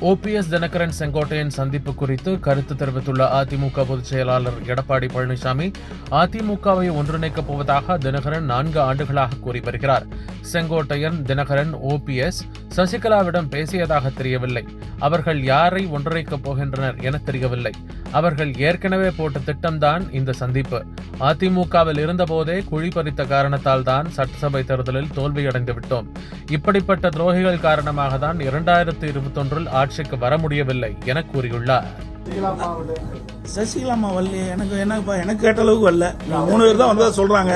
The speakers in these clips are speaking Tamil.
ஓபிஎஸ் தினகரன் செங்கோட்டையன் சந்திப்பு குறித்து கருத்து தெரிவித்துள்ள அதிமுக பொதுச் செயலாளர் எடப்பாடி பழனிசாமி, அதிமுகவை ஒன்றிணைக்கப் போவதாக தினகரன் 4 ஆண்டுகளாக கூறி வருகிறார். செங்கோட்டையன், தினகரன், ஓபிஎஸ் சசிகலாவிடம் பேசியதாக தெரியவில்லை. அவர்கள் யாரை ஒன்றிணைக்கப் போகின்றனர் என தெரியவில்லை. அவர்கள் ஏற்கனவே போட்ட திட்டம்தான் இந்த சந்திப்பு. அதிமுகவில் இருந்தபோதே குழி பறித்த காரணத்தால் தான் சட்டசபை தேர்தலில் தோல்வியடைந்து விட்டோம். இப்படிப்பட்ட துரோகிகள் காரணமாக தான் 2021 ஆட்சிக்கு வர முடியவில்லை என கூறியுள்ளார். சசிகலாமா வரலையே, எனக்கு கேட்ட அளவுக்கு வரல. 3 பேர் தான் வந்ததா சொல்றாங்க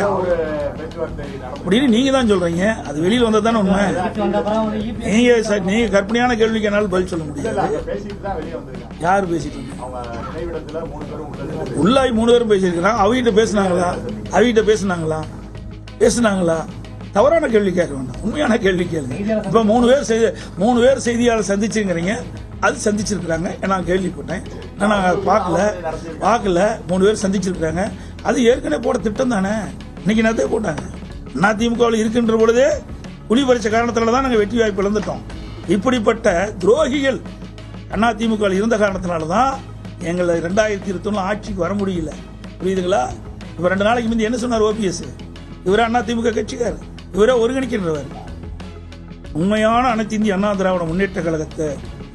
அப்படின்னு நீங்க தான் சொல்றீங்க. அது வெளியில் வந்தது தானே உண்மை. நீங்க கற்பனையான கேள்விக்கு என்னால் பதில் சொல்ல முடியாது. யாரு பேசிட்டு உள்ளாய் 3 பேரும் பேசியிருக்கிறாங்க. அவகிட்ட பேசினாங்களா? தவறான கேள்வி கேட்க வேண்டாம், உண்மையான கேள்வி கேளுங்க. இப்ப 3 பேர் செய்தியாளர் சந்திச்சுங்கிறீங்க. அது சந்திச்சிருக்கிறாங்க, நான் கேள்விப்பட்டேன். நான் பார்க்கல 3 பேர் சந்திச்சிருக்கிறாங்க. அது ஏற்கனவே போட திட்டம் தானே. இன்னைக்கு நேரத்தை போட்டாங்க. அதிமுகவில் இருக்கின்ற பொழுதே குழி பறிச்ச காரணத்தினால தான் நாங்கள் வெற்றி வாய்ப்பு இழந்துட்டோம். இப்படிப்பட்ட துரோகிகள் அதிமுகவில் இருந்த காரணத்தினால தான் எங்களை 2021 ஆட்சிக்கு வர முடியல. புரியுதுங்களா? இப்ப 2 நாளைக்கு முந்தைய என்ன சொன்னார் ஓபிஎஸ்? இவரே அதிமுக கட்சிக்கார், இவரே ஒருங்கிணைக்கின்றவர். உண்மையான அனைத்து இந்திய அண்ணா திராவிட முன்னேற்ற கழகத்தை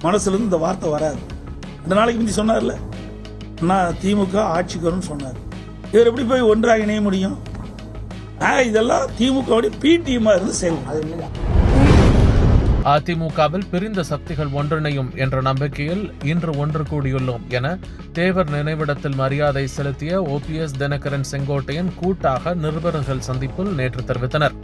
மனசுல இருந்து இந்த வார்த்தை வராது. 2 நாளைக்கு முந்தி சொன்னார்ல, திமுக ஆட்சிக்கு வரும்னு சொன்னார். இவர் எப்படி போய் ஒன்றாக இணைய முடியும்? இதெல்லாம் திமுகவுடைய பிடிஎம்மா இருந்து செயல்படும். அதிமுகவில் பிரிந்த சக்திகள் ஒன்றிணையும் என்ற நம்பிக்கையில் இன்று ஒன்று கூடியுள்ளோம் என தேவர் நினைவிடத்தில் மரியாதை செலுத்திய ஓபிஎஸ், தினகரன், செங்கோட்டையன் கூட்டாக நிருபர்கள் சந்திப்பில் நேற்று தெரிவித்தனர்.